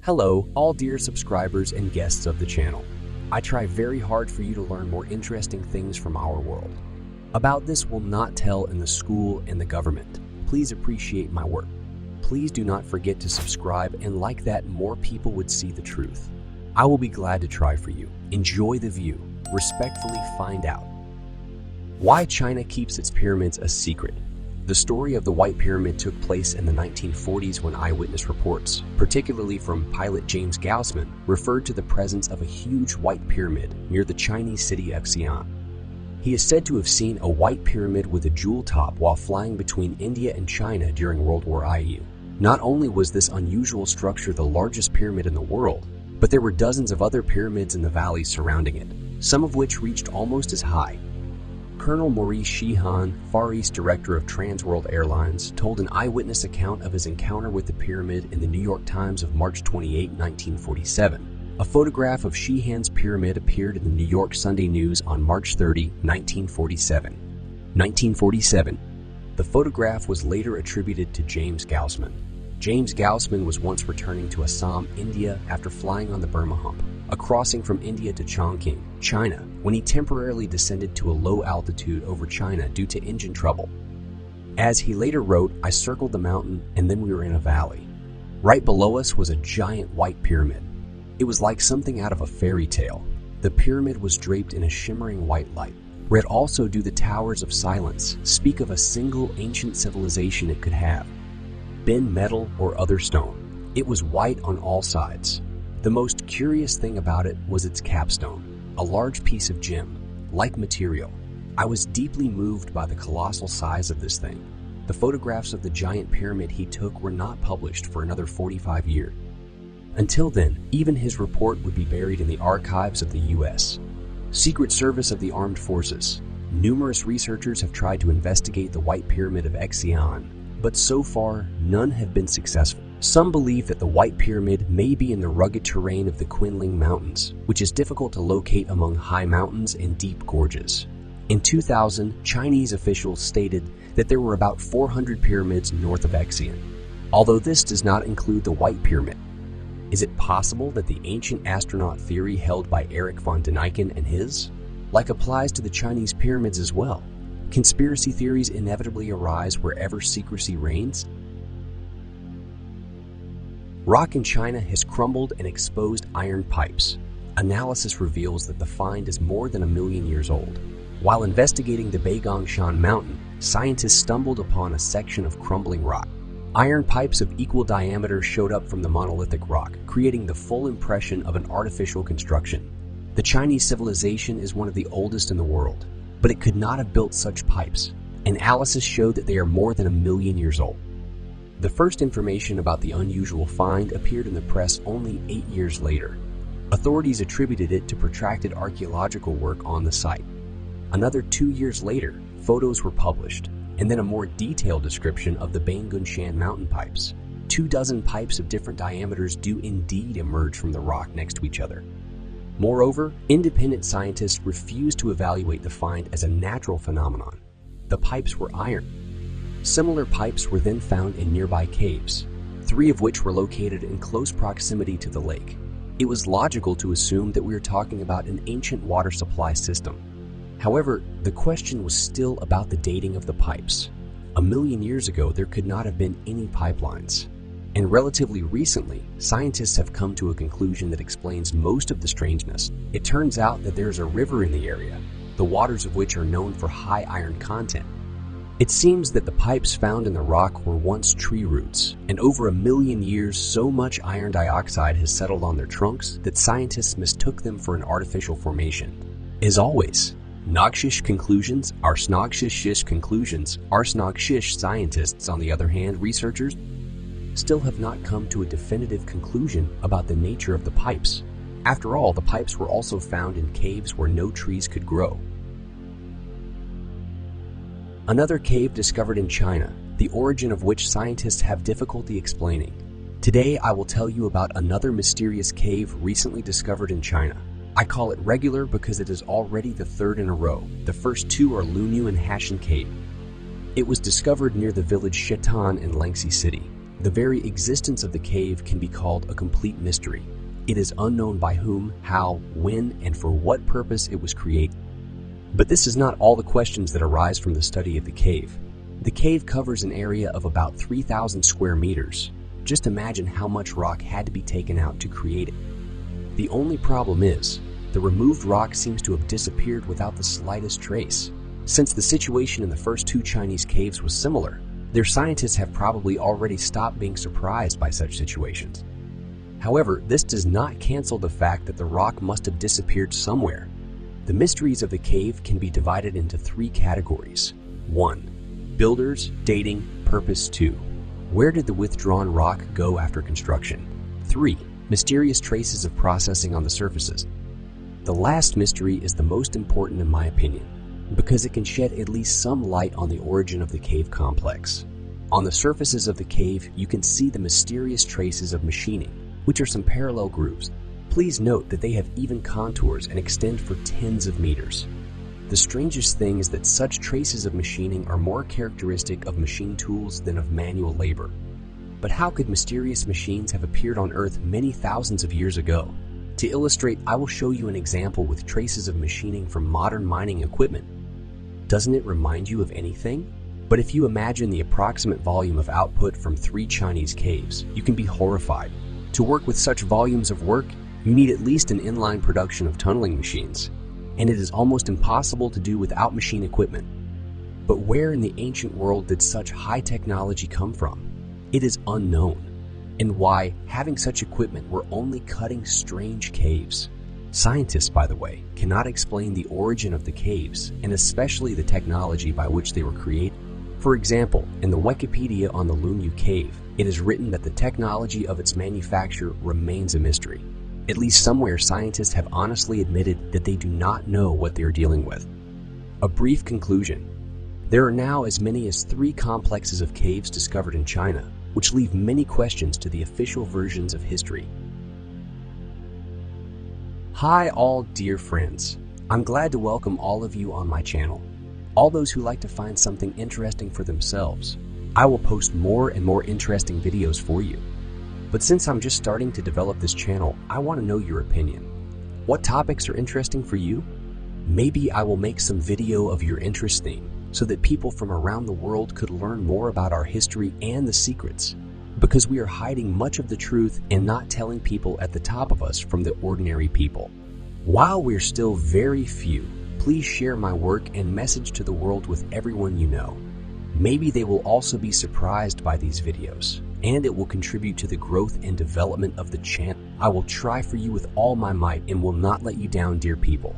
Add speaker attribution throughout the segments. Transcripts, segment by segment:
Speaker 1: Hello, all dear subscribers and guests of the channel. I try very hard for you to learn more interesting things from our world. About this will not tell in the school and the government. Please appreciate my work. Please do not forget to subscribe, and like that, more people would see the truth. I will be glad to try for you. Enjoy the view. Respectfully find out. Why China keeps its pyramids a secret. The story of the White Pyramid took place in the 1940s when eyewitness reports, particularly from pilot James Gaussman, referred to the presence of a huge white pyramid near the Chinese city of Xi'an. He is said to have seen a white pyramid with a jewel top while flying between India and China during World War II. Not only was this unusual structure the largest pyramid in the world, but there were dozens of other pyramids in the valleys surrounding it, some of which reached almost as high. Colonel Maurice Xi'an, Far East Director of Transworld Airlines, told an eyewitness account of his encounter with the pyramid in the New York Times of March 28, 1947. A photograph of Xi'an's pyramid appeared in the New York Sunday News on March 30, 1947. 1947. The photograph was later attributed to James Gaussman. James Gaussman was once returning to Assam, India after flying on the Burma Hump, a crossing from India to Chongqing, China, when he temporarily descended to a low altitude over China due to engine trouble. As he later wrote, "I circled the mountain and then we were in a valley. Right below us was a giant white pyramid. It was like something out of a fairy tale. The pyramid was draped in a shimmering white light. Red also do the towers of silence speak of a single ancient civilization it could have. Been metal or other stone. It was white on all sides. The most curious thing about it was its capstone, a large piece of gem-like material. I was deeply moved by the colossal size of this thing. The photographs of the giant pyramid he took were not published for another 45 years. Until then, even his report would be buried in the archives of the U.S. Secret Service of the Armed Forces. Numerous researchers have tried to investigate the White Pyramid of Xi'an, but so far, none have been successful. Some believe that the White Pyramid may be in the rugged terrain of the Qinling Mountains, which is difficult to locate among high mountains and deep gorges. In 2000, Chinese officials stated that there were about 400 pyramids north of Xi'an, although this does not include the White Pyramid. Is it possible that the ancient astronaut theory held by Erich von Däniken and his, applies to the Chinese pyramids as well? Conspiracy theories inevitably arise wherever secrecy reigns. Rock in China has crumbled and exposed iron pipes. Analysis reveals that the find is more than 1 million years old. While investigating the Beigongshan mountain, scientists stumbled upon a section of crumbling rock. Iron pipes of equal diameter showed up from the monolithic rock, creating the full impression of an artificial construction. The Chinese civilization is one of the oldest in the world, but it could not have built such pipes. Analysis showed that they are more than 1 million years old. The first information about the unusual find appeared in the press only 8 years later. Authorities attributed it to protracted archaeological work on the site. Another 2 years later, photos were published, and then a more detailed description of the Beigongshan mountain pipes. 24 pipes of different diameters do indeed emerge from the rock next to each other. Moreover, independent scientists refused to evaluate the find as a natural phenomenon. The pipes were iron. Similar pipes were then found in nearby caves, 3 of which were located in close proximity to the lake. It was logical to assume that we were talking about an ancient water supply system. However, the question was still about the dating of the pipes. 1 million years ago, there could not have been any pipelines. And relatively recently, scientists have come to a conclusion that explains most of the strangeness. It turns out that there is a river in the area, the waters of which are known for high iron content. It seems that the pipes found in the rock were once tree roots, and over 1 million years so much iron dioxide has settled on their trunks that scientists mistook them for an artificial formation. As always, Nogshish conclusions are Snogshish conclusions are Snogshish. Scientists, on the other hand, researchers, still have not come to a definitive conclusion about the nature of the pipes. After all, the pipes were also found in caves where no trees could grow. Another cave discovered in China, the origin of which scientists have difficulty explaining. Today I will tell you about another mysterious cave recently discovered in China. I call it regular because it is already the 3rd in a row. The first 2 are Lunyu and Hashan Cave. It was discovered near the village Xi'an in Lengxi City. The very existence of the cave can be called a complete mystery. It is unknown by whom, how, when, and for what purpose it was created. But this is not all the questions that arise from the study of the cave. The cave covers an area of about 3,000 square meters. Just imagine how much rock had to be taken out to create it. The only problem is, the removed rock seems to have disappeared without the slightest trace. Since the situation in the first two Chinese caves was similar, their scientists have probably already stopped being surprised by such situations. However, this does not cancel the fact that the rock must have disappeared somewhere. The mysteries of the cave can be divided into three categories. 1. Builders, dating, purpose. 2. Where did the withdrawn rock go after construction? 3. Mysterious traces of processing on the surfaces. The last mystery is the most important in my opinion, because it can shed at least some light on the origin of the cave complex. On the surfaces of the cave, you can see the mysterious traces of machining, which are some parallel grooves. Please note that they have even contours and extend for tens of meters. The strangest thing is that such traces of machining are more characteristic of machine tools than of manual labor. But how could mysterious machines have appeared on Earth many thousands of years ago? To illustrate, I will show you an example with traces of machining from modern mining equipment. Doesn't it remind you of anything? But if you imagine the approximate volume of output from 3 Chinese caves, you can be horrified. To work with such volumes of work, you need at least an inline production of tunneling machines, and it is almost impossible to do without machine equipment. But where in the ancient world did such high technology come from? It is unknown. And why, having such equipment, were only cutting strange caves. Scientists, by the way, cannot explain the origin of the caves, and especially the technology by which they were created. For example, in the Wikipedia on the Lunyu cave, it is written that the technology of its manufacture remains a mystery. At least somewhere scientists have honestly admitted that they do not know what they are dealing with. A brief conclusion. There are now as many as 3 complexes of caves discovered in China, which leave many questions to the official versions of history. Hi all dear friends. I'm glad to welcome all of you on my channel. All those who like to find something interesting for themselves. I will post more and more interesting videos for you. But since I'm just starting to develop this channel, I want to know your opinion. What topics are interesting for you? Maybe I will make some video of your interest theme so that people from around the world could learn more about our history and the secrets, because we are hiding much of the truth and not telling people at the top of us from the ordinary people. While we're still very few, please share my work and message to the world with everyone you know. Maybe they will also be surprised by these videos, and it will contribute to the growth and development of the channel. I will try for you with all my might and will not let you down, dear people.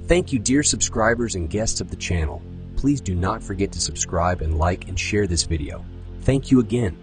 Speaker 1: Thank you, dear subscribers and guests of the channel. Please do not forget to subscribe and like and share this video. Thank you again.